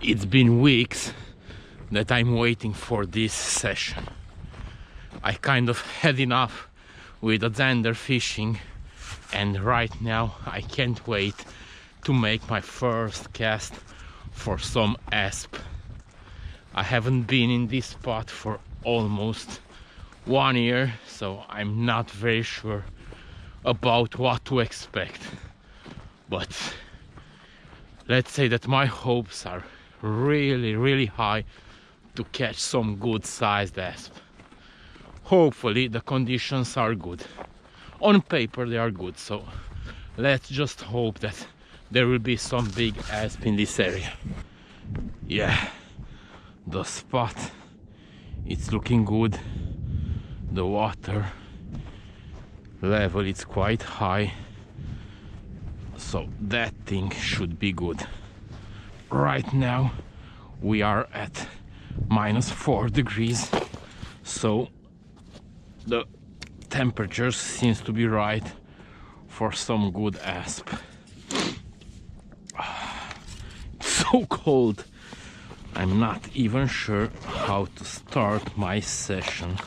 It's been weeks that I'm waiting for this session. I kind of had enough with the zander fishing, and right now I can't wait to make my first cast for some ASP. I haven't been in this spot for almost 1 year, so I'm not very sure about what to expect, but let's say that my hopes are really high to catch some good sized ASP. Hopefully the conditions are good. On paper they are good, so let's just hope that there will be some big ASP in this area. Yeah, the spot, it's looking good. The water level is quite high, so that thing should be good. Right now we are at -4 degrees, so the temperature seems to be right for some good ASP. It's so cold, I'm not even sure how to start my session,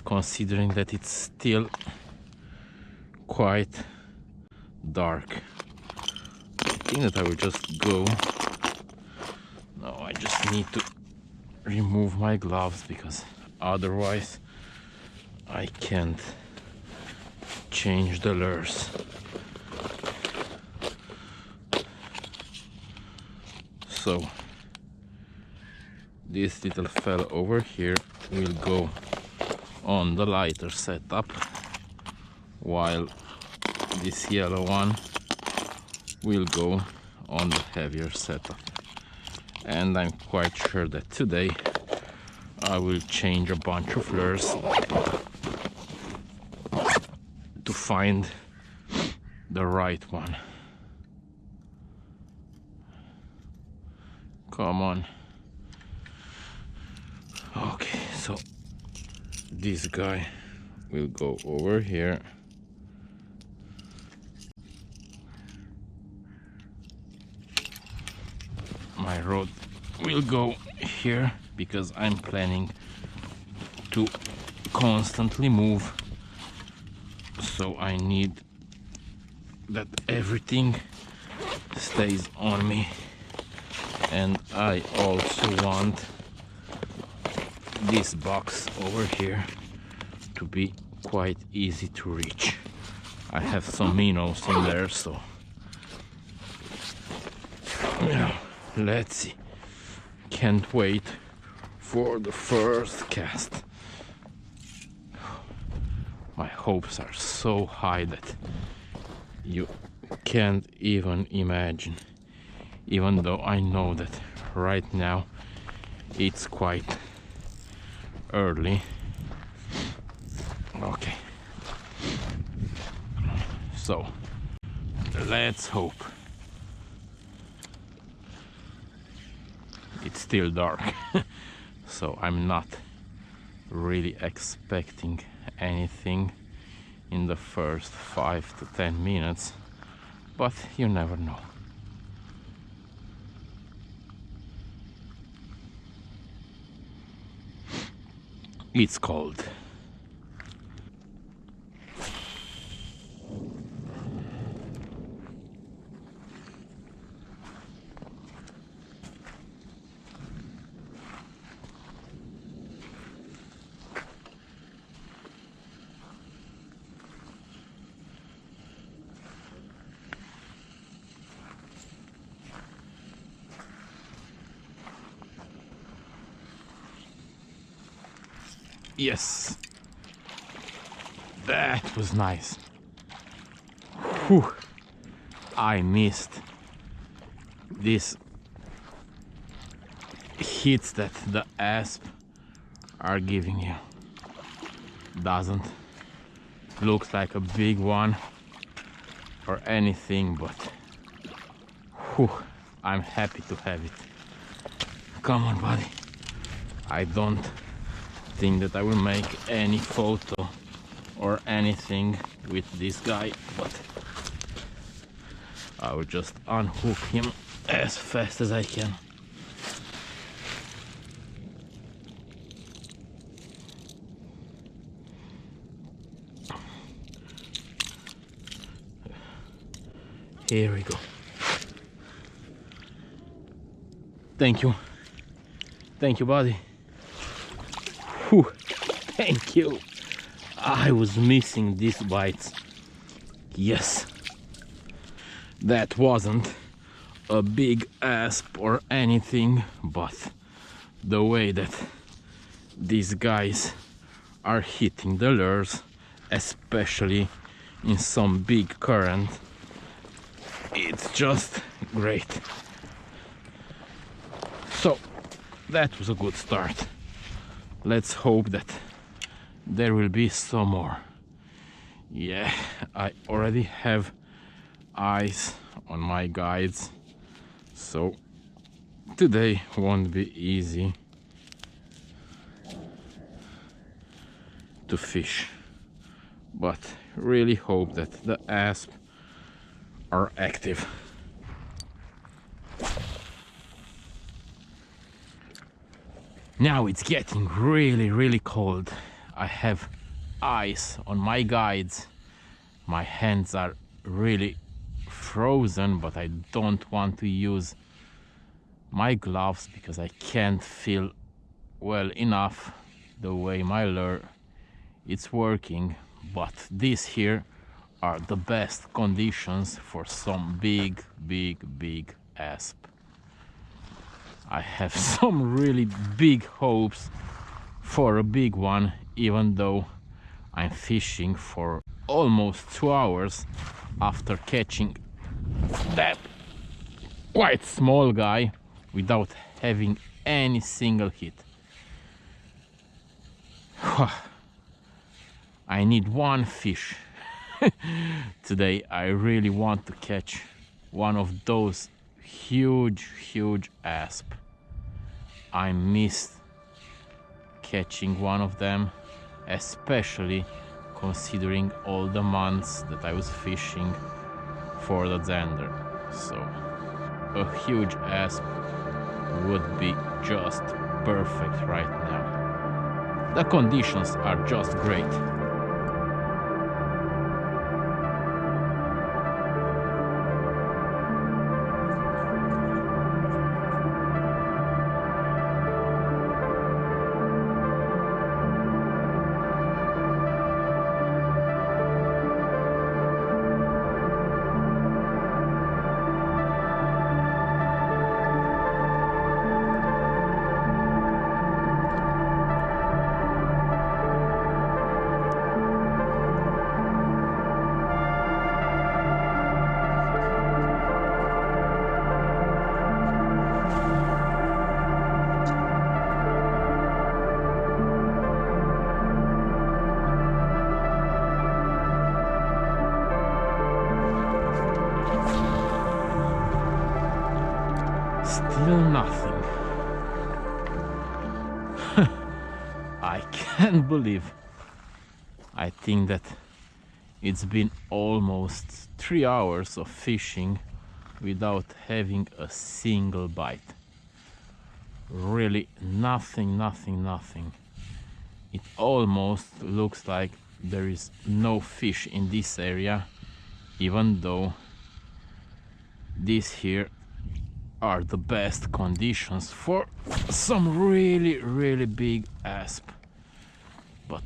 considering that it's still quite dark. I think that I will just go. No, I just need to remove my gloves because otherwise I can't change the lures. So this little fella over here will go on the lighter setup, while this yellow one will go on the heavier setup. And I'm quite sure that today I will change a bunch of lures to find the right one. Come on. Okay, so this guy will go over here. My rod will go here because I'm planning to constantly move, so I need that everything stays on me, and I also want this box over here to be quite easy to reach. I have some minnows in there, so yeah. Let's see. Can't wait for the first cast. My hopes are so high that you can't even imagine. Even though I know that right now it's quite early. Okay. So let's hope. It's still dark, so I'm not really expecting anything in the first 5 to 10 minutes, but you never know. It's cold. Yes, that was nice. Whew. I missed these hits that the ASP are giving you. Doesn't look like a big one or anything, but whew, I'm happy to have it. Come on, buddy. I don't think that I will make any photo or anything with this guy, but I will just unhook him as fast as I can. Here we go. Thank you. Thank you, buddy. Whew. Thank you. I was missing these bites. Yes. That wasn't a big asp or anything, but the way that these guys are hitting the lures, especially in some big current, it's just great. So that was a good start. Let's hope that there will be some more. Yeah, I already have eyes on my guides, so today won't be easy to fish, but really hope that the asp are active. Now it's getting really cold. I have ice on my guides. My hands are really frozen, but I don't want to use my gloves because I can't feel well enough the way my lure it's working. But these here are the best conditions for some big asp. I have some really big hopes for a big one, even though I'm fishing for almost 2 hours after catching that quite small guy without having any single hit. I need one fish. Today I really want to catch one of those huge asp. I missed catching one of them, especially considering all the months that I was fishing for the zander. So a huge asp would be just perfect right now. The conditions are just great. Still nothing. I can't believe. I think that it's been almost 3 hours of fishing without having a single bite. Really nothing. It almost looks like there is no fish in this area, even though these here are the best conditions for some really big asp. But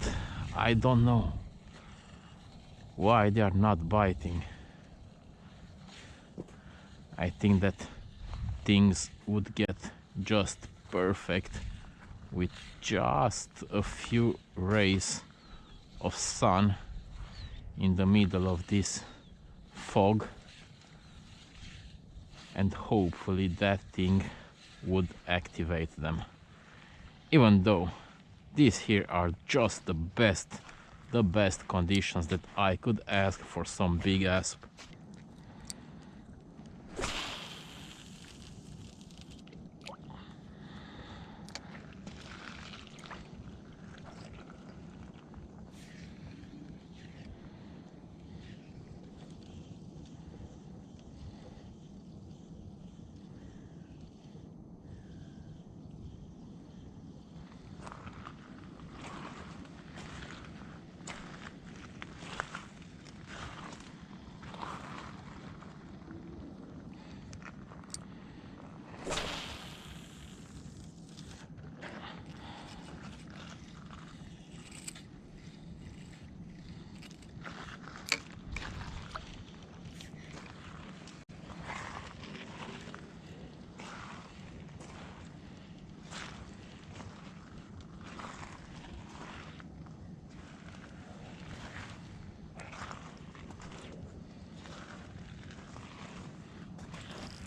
I don't know why they are not biting. I think that things would get just perfect with just a few rays of sun in the middle of this fog, and hopefully that thing would activate them. Even though these here are just the best conditions that I could ask for some big asp.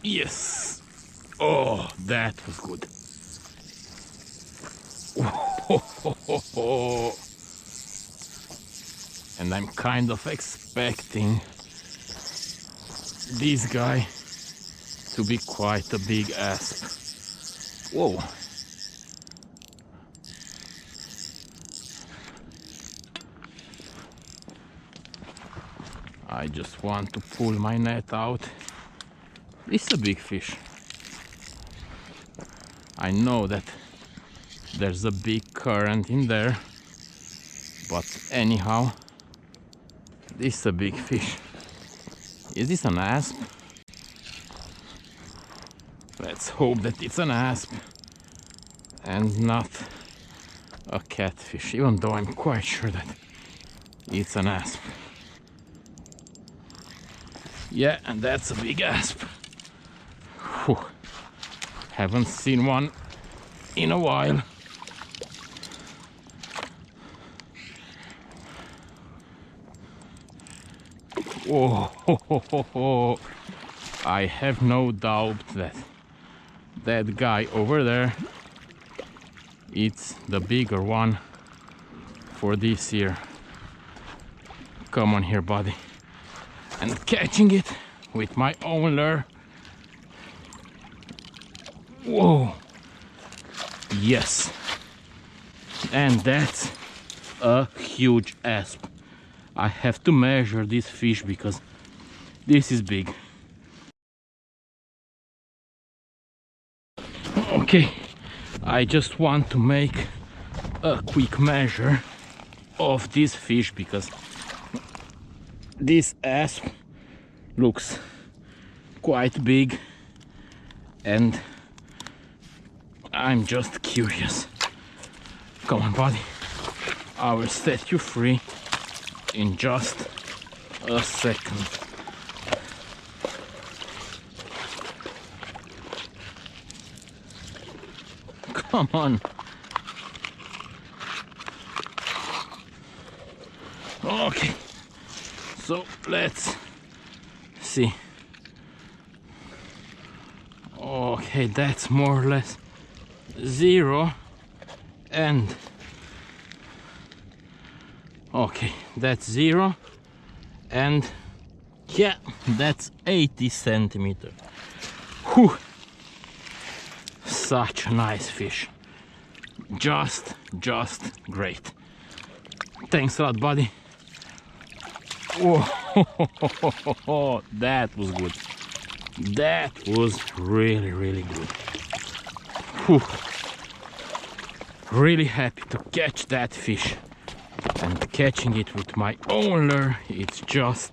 Yes. Oh, that was good. And I'm kind of expecting this guy to be quite a big asp. Whoa. I just want to pull my net out. It's a big fish. I know that there's a big current in there, but anyhow, this is a big fish. Is this an asp? Let's hope that it's an asp and not a catfish, even though I'm quite sure that it's an asp. Yeah, and that's a big asp. Whew. Haven't seen one in a while. Oh, I have no doubt that that guy over there, it's the bigger one for this year. Come on here, buddy. And catching it with my own lure. Whoa. Yes. And that's a huge asp. I have to measure this fish because this is big. Okay, I just want to make a quick measure of this fish because this asp looks quite big and I'm just curious. Come on, buddy. I will set you free in just a second. Come on. Okay, so let's see. Okay, that's more or less 0 and okay, that's 0 and yeah, that's 80 centimeters. Whew. Such a nice fish. Just great. Thanks a lot, buddy. Oh, that was good. That was really good. Whew. Really happy to catch that fish, and catching it with my own lure, it's just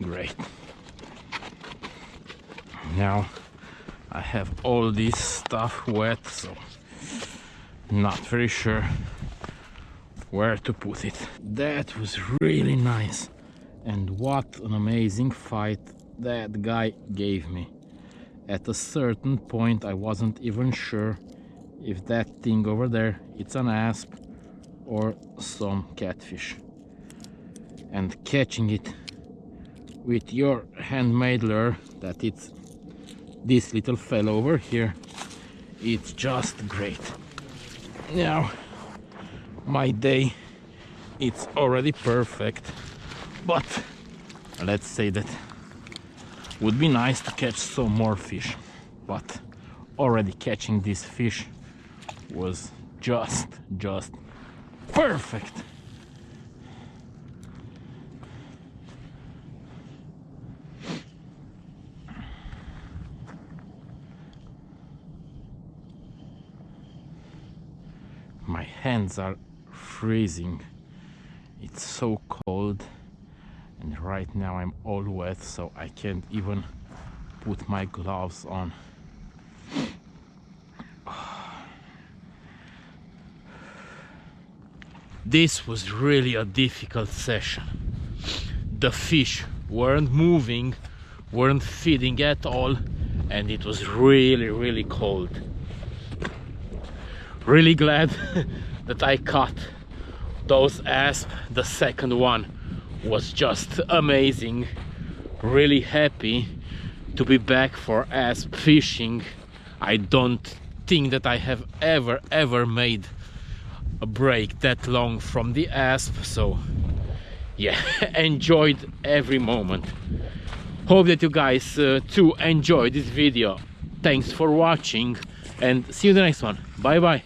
great. Now I have all this stuff wet, so not very sure where to put it. That was really nice, and what an amazing fight that guy gave me. At a certain point I wasn't even sure if that thing over there it's an asp or some catfish, and catching it with your handmade lure, that it's this little fellow over here, it's just great. Now my day, it's already perfect, but let's say that would be nice to catch some more fish, but already catching this fish was just perfect. My hands are freezing. It's so cold, and right now I'm all wet, so I can't even put my gloves on. This was really a difficult session. The fish weren't moving, weren't feeding at all, and it was really cold. Really glad that I caught those asp. The second one was just amazing. Really happy to be back for ASP fishing. I don't think that I have ever made a break that long from the ASP, so yeah, enjoyed every moment. Hope that you guys too enjoyed this video. Thanks for watching and see you in the next one. Bye bye.